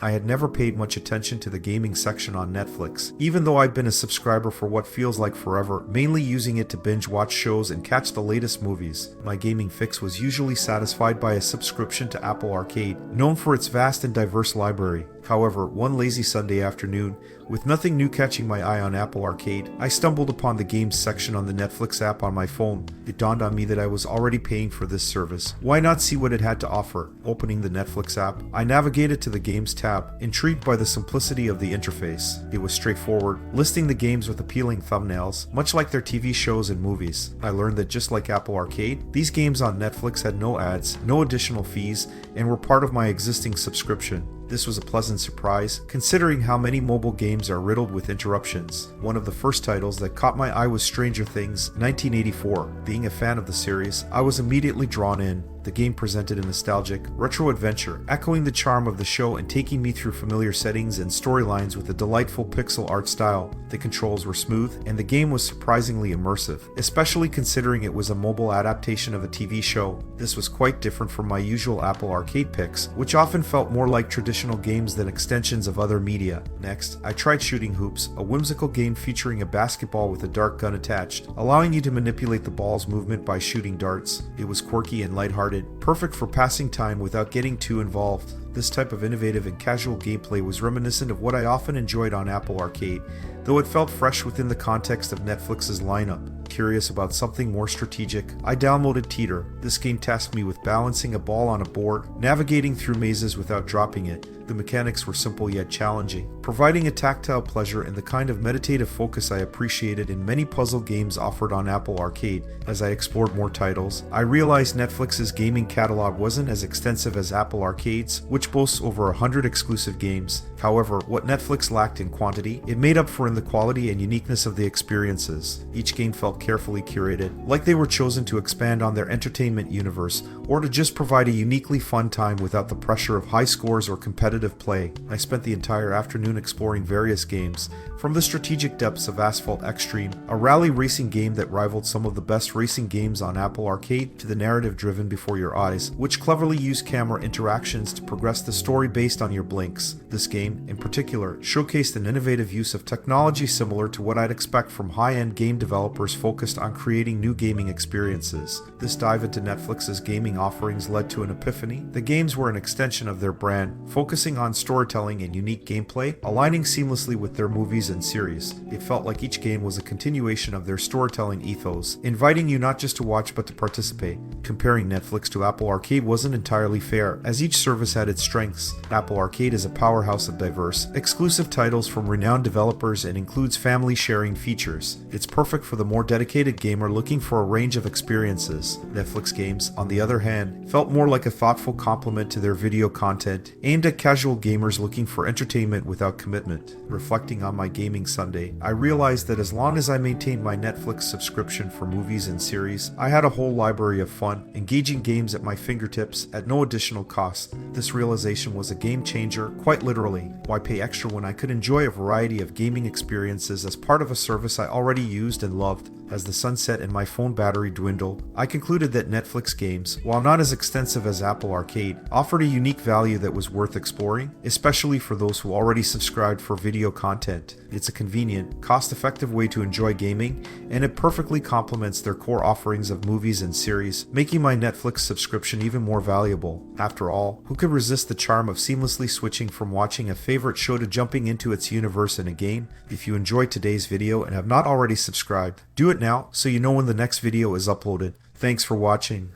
I had never paid much attention to the gaming section on Netflix, even though I'd been a subscriber for what feels like forever, mainly using it to binge watch shows and catch the latest movies. My gaming fix was usually satisfied by a subscription to Apple Arcade, known for its vast and diverse library. However, one lazy Sunday afternoon, with nothing new catching my eye on Apple Arcade, I stumbled upon the games section on the Netflix app on my phone. It dawned on me that I was already paying for this service. Why not see what it had to offer? Opening the Netflix app, I navigated to the Games tab, intrigued by the simplicity of the interface. It was straightforward, listing the games with appealing thumbnails, much like their TV shows and movies. I learned that just like Apple Arcade, these games on Netflix had no ads, no additional fees, and were part of my existing subscription. This was a pleasant surprise, considering how many mobile games are riddled with interruptions. One of the first titles that caught my eye was Stranger Things 1984. Being a fan of the series, I was immediately drawn in. The game presented a nostalgic, retro adventure, echoing the charm of the show and taking me through familiar settings and storylines with a delightful pixel art style. The controls were smooth, and the game was surprisingly immersive, especially considering it was a mobile adaptation of a TV show. This was quite different from my usual Apple Arcade picks, which often felt more like traditional games than extensions of other media. Next, I tried Shooting Hoops, a whimsical game featuring a basketball with a dart gun attached, allowing you to manipulate the ball's movement by shooting darts. It was quirky and lighthearted, perfect for passing time without getting too involved. This type of innovative and casual gameplay was reminiscent of what I often enjoyed on Apple Arcade, though it felt fresh within the context of Netflix's lineup. Curious about something more strategic, I downloaded Teeter. This game tasked me with balancing a ball on a board, navigating through mazes without dropping it. The mechanics were simple yet challenging, providing a tactile pleasure and the kind of meditative focus I appreciated in many puzzle games offered on Apple Arcade. As I explored more titles, I realized Netflix's gaming catalog wasn't as extensive as Apple Arcade's, which boasts over 100 exclusive games. However, what Netflix lacked in quantity, it made up for in the quality and uniqueness of the experiences. Each game felt carefully curated, like they were chosen to expand on their entertainment universe, or to just provide a uniquely fun time without the pressure of high scores or competitive play. I spent the entire afternoon exploring various games, from the strategic depths of Asphalt Extreme, a rally racing game that rivaled some of the best racing games on Apple Arcade, to the narrative driven before your eyes, which cleverly used camera interactions to progress the story based on your blinks. This game, in particular, showcased an innovative use of technology similar to what I'd expect from high-end game developers focused on creating new gaming experiences. This dive into Netflix's gaming offerings led to an epiphany. The games were an extension of their brand, focusing on storytelling and unique gameplay, aligning seamlessly with their movies and series. It felt like each game was a continuation of their storytelling ethos, inviting you not just to watch but to participate. Comparing Netflix to Apple Arcade wasn't entirely fair, as each service had its strengths. Apple Arcade is a powerhouse of diverse, exclusive titles from renowned developers and includes family sharing features. It's perfect for the more dedicated gamer looking for a range of experiences. Netflix games, on the other hand, felt more like a thoughtful complement to their video content, aimed at casual gamers looking for entertainment without commitment. Reflecting on my gaming Sunday, I realized that as long as I maintained my Netflix subscription for movies and series, I had a whole library of fun, engaging games at my fingertips at no additional cost. This realization was a game changer, quite literally. Why pay extra when I could enjoy a variety of gaming experiences as part of a service I already used and loved? As the sun set and my phone battery dwindled, I concluded that Netflix games, while not as extensive as Apple Arcade, offered a unique value that was worth exploring, especially for those who already subscribed for video content. It's a convenient, cost-effective way to enjoy gaming, and it perfectly complements their core offerings of movies and series, making my Netflix subscription even more valuable. After all, who could resist the charm of seamlessly switching from watching a favorite show to jumping into its universe in a game? If you enjoyed today's video and have not already subscribed, do it now so you know when the next video is uploaded. Thanks for watching.